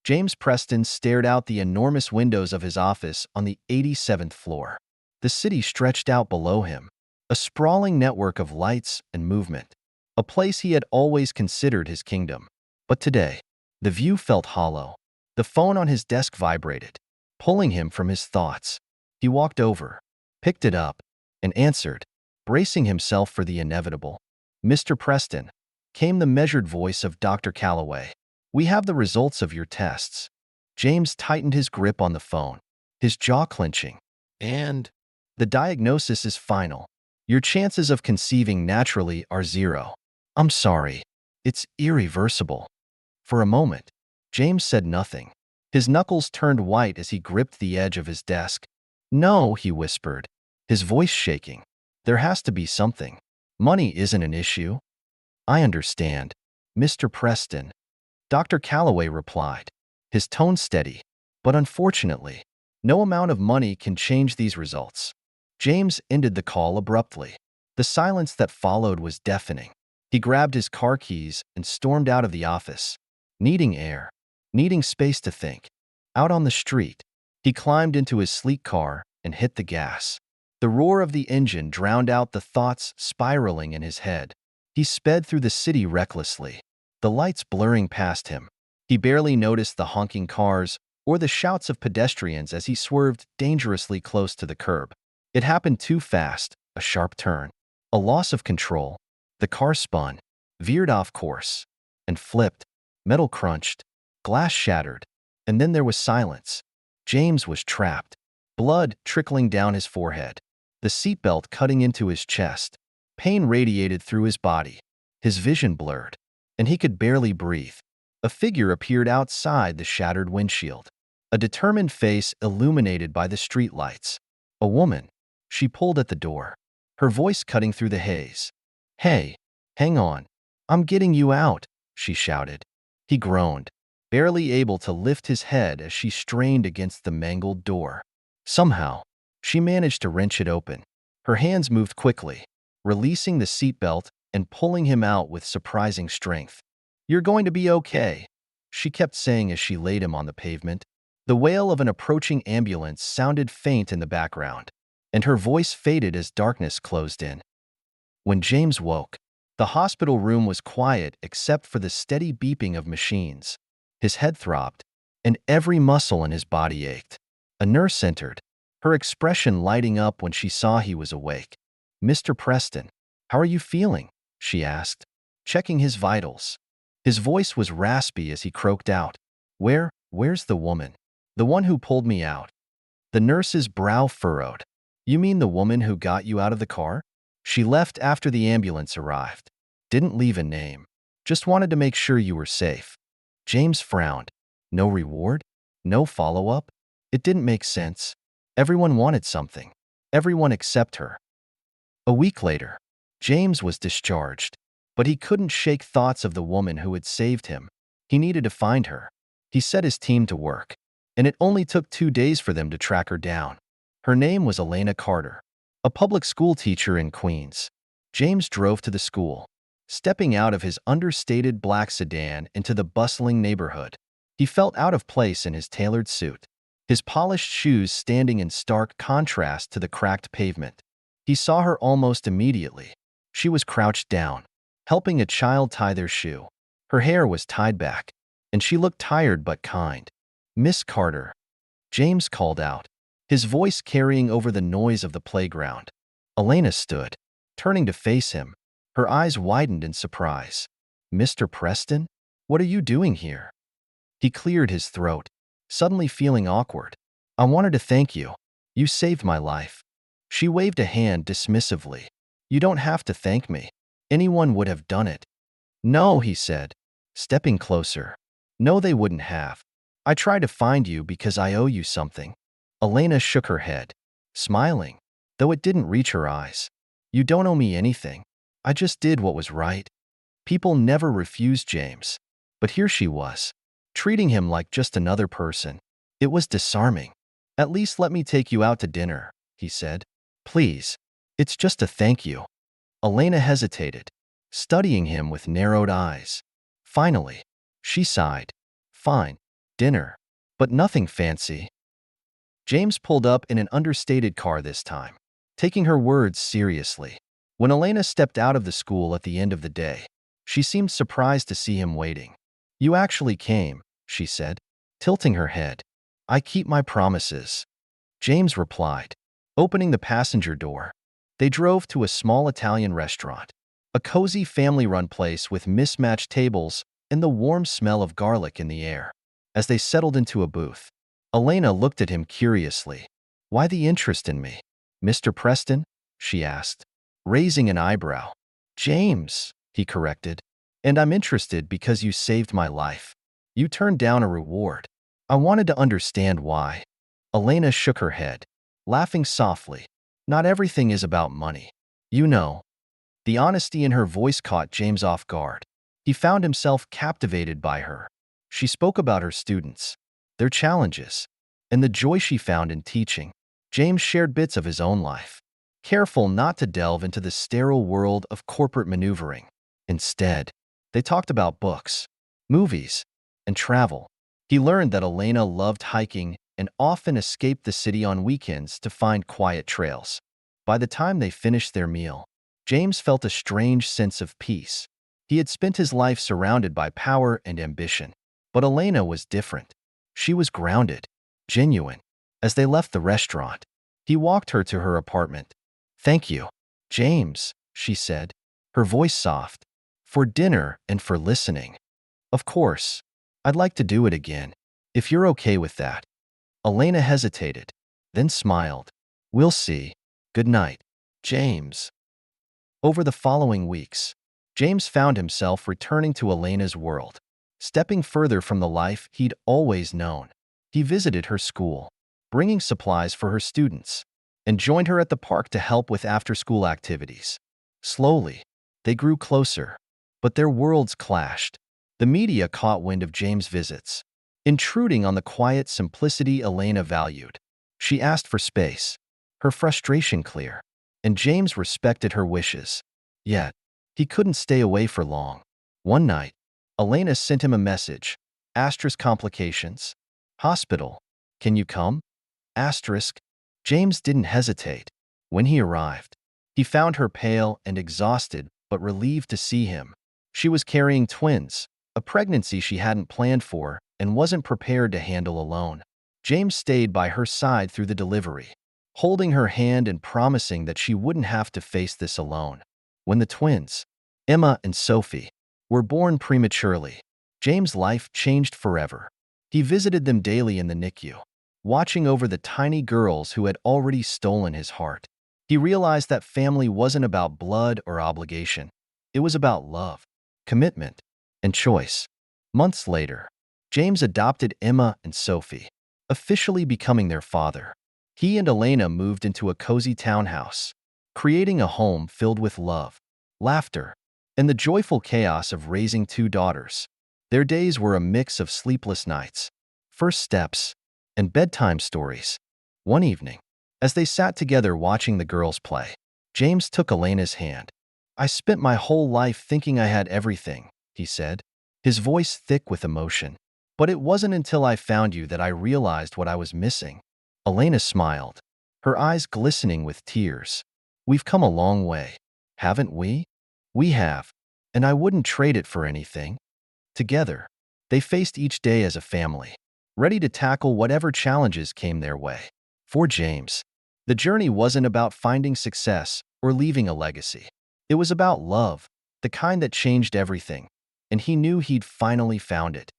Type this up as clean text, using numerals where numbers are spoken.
James Preston stared out the enormous windows of his office on the 87th floor. The city stretched out below him, a sprawling network of lights and movement, a place he had always considered his kingdom. But today, the view felt hollow. The phone on his desk vibrated, pulling him from his thoughts. He walked over, picked it up, and answered, bracing himself for the inevitable. "Mr. Preston," came the measured voice of Dr. Calloway. "We have the results of your tests." James tightened his grip on the phone, his jaw clenching. "And?" "The diagnosis is final. Your chances of conceiving naturally are 0. I'm sorry. It's irreversible." For a moment, James said nothing. His knuckles turned white as he gripped the edge of his desk. "No," he whispered, his voice shaking. "There has to be something. Money isn't an issue." "I understand, Mr. Preston," Dr. Calloway replied, his tone steady. "But unfortunately, no amount of money can change these results." James ended the call abruptly. The silence that followed was deafening. He grabbed his car keys and stormed out of the office, needing air, needing space to think. Out on the street, he climbed into his sleek car and hit the gas. The roar of the engine drowned out the thoughts spiraling in his head. He sped through the city recklessly, the lights blurring past him. He barely noticed the honking cars or the shouts of pedestrians as he swerved dangerously close to the curb. It happened too fast, a sharp turn, a loss of control. The car spun, veered off course, and flipped. Metal crunched, glass shattered, and then there was silence. James was trapped, blood trickling down his forehead, the seatbelt cutting into his chest. Pain radiated through his body, his vision blurred, and he could barely breathe. A figure appeared outside the shattered windshield, a determined face illuminated by the streetlights. A woman. She pulled at the door, her voice cutting through the haze. "Hey, hang on. I'm getting you out," she shouted. He groaned, barely able to lift his head as she strained against the mangled door. Somehow, she managed to wrench it open. Her hands moved quickly, releasing the seatbelt and pulling him out with surprising strength. "You're going to be okay," she kept saying as she laid him on the pavement. The wail of an approaching ambulance sounded faint in the background, and her voice faded as darkness closed in. When James woke, the hospital room was quiet except for the steady beeping of machines. His head throbbed, and every muscle in his body ached. A nurse entered, her expression lighting up when she saw he was awake. "Mr. Preston, how are you feeling?" she asked, checking his vitals. His voice was raspy as he croaked out, Where's the woman? The one who pulled me out." The nurse's brow furrowed. "You mean the woman who got you out of the car? She left after the ambulance arrived. Didn't leave a name. Just wanted to make sure you were safe." James frowned. No reward? No follow-up? It didn't make sense. Everyone wanted something. Everyone except her. A week later, James was discharged, but he couldn't shake thoughts of the woman who had saved him. He needed to find her. He set his team to work, and it only took 2 days for them to track her down. Her name was Elena Carter, a public school teacher in Queens. James drove to the school, stepping out of his understated black sedan into the bustling neighborhood. He felt out of place in his tailored suit, his polished shoes standing in stark contrast to the cracked pavement. He saw her almost immediately. She was crouched down, helping a child tie their shoe. Her hair was tied back, and she looked tired but kind. "Miss Carter," James called out, his voice carrying over the noise of the playground. Elena stood, turning to face him. Her eyes widened in surprise. "Mr. Preston? What are you doing here?" He cleared his throat, suddenly feeling awkward. "I wanted to thank you. You saved my life." She waved a hand dismissively. "You don't have to thank me. Anyone would have done it." "No," he said, stepping closer. "No, they wouldn't have. I tried to find you because I owe you something." Elena shook her head, smiling, though it didn't reach her eyes. "You don't owe me anything. I just did what was right." People never refused James, but here she was, treating him like just another person. It was disarming. "At least let me take you out to dinner," he said. "Please. It's just a thank you." Elena hesitated, studying him with narrowed eyes. Finally, she sighed. "Fine. Dinner. But nothing fancy. James pulled up in an understated car this time, taking her words seriously. When Elena stepped out of the school at the end of the day, she seemed surprised to see him waiting. "You actually came," she said, tilting her head. "I keep my promises," James replied, opening the passenger door. They drove to a small Italian restaurant, a cozy family-run place with mismatched tables and the warm smell of garlic in the air. As they settled into a booth, Elena looked at him curiously. "Why the interest in me, Mr. Preston?" she asked, raising an eyebrow. "James," he corrected. "And I'm interested because you saved my life. You turned down a reward. I wanted to understand why." Elena shook her head, laughing softly. "Not everything is about money. You know." The honesty in her voice caught James off guard. He found himself captivated by her. She spoke about her students, their challenges, and the joy she found in teaching. James shared bits of his own life, careful not to delve into the sterile world of corporate maneuvering. Instead, they talked about books, movies, and travel. He learned that Elena loved hiking and often escaped the city on weekends to find quiet trails. By the time they finished their meal, James felt a strange sense of peace. He had spent his life surrounded by power and ambition, but Elena was different. She was grounded, genuine. As they left the restaurant, he walked her to her apartment. "Thank you, James," she said, her voice soft, "for dinner and for listening. Of course, I'd like to do it again, if you're okay with that." Elena hesitated, then smiled. "We'll see. Good night, James." Over the following weeks, James found himself returning to Elena's world, stepping further from the life he'd always known. He visited her school, bringing supplies for her students, and joined her at the park to help with after-school activities. Slowly, they grew closer, but their worlds clashed. The media caught wind of James' visits, intruding on the quiet simplicity Elena valued. She asked for space, her frustration clear, and James respected her wishes. Yet, he couldn't stay away for long. One night, Elena sent him a message. Complications. Hospital. Can you come? James didn't hesitate. When he arrived, he found her pale and exhausted, but relieved to see him. She was carrying twins, a pregnancy she hadn't planned for and wasn't prepared to handle alone. James stayed by her side through the delivery, holding her hand and promising that she wouldn't have to face this alone. When the twins, Emma and Sophie, were born prematurely, James' life changed forever. He visited them daily in the NICU, watching over the tiny girls who had already stolen his heart. He realized that family wasn't about blood or obligation. It was about love, commitment, and choice. Months later, James adopted Emma and Sophie, officially becoming their father. He and Elena moved into a cozy townhouse, creating a home filled with love, laughter, and the joyful chaos of raising two daughters. Their days were a mix of sleepless nights, first steps, and bedtime stories. One evening, as they sat together watching the girls play, James took Elena's hand. "I spent my whole life thinking I had everything," he said, his voice thick with emotion. "But it wasn't until I found you that I realized what I was missing." Elena smiled, her eyes glistening with tears. "We've come a long way, haven't we?" "We have, and I wouldn't trade it for anything." Together, they faced each day as a family, ready to tackle whatever challenges came their way. For James, the journey wasn't about finding success or leaving a legacy. It was about love, the kind that changed everything, and he knew he'd finally found it.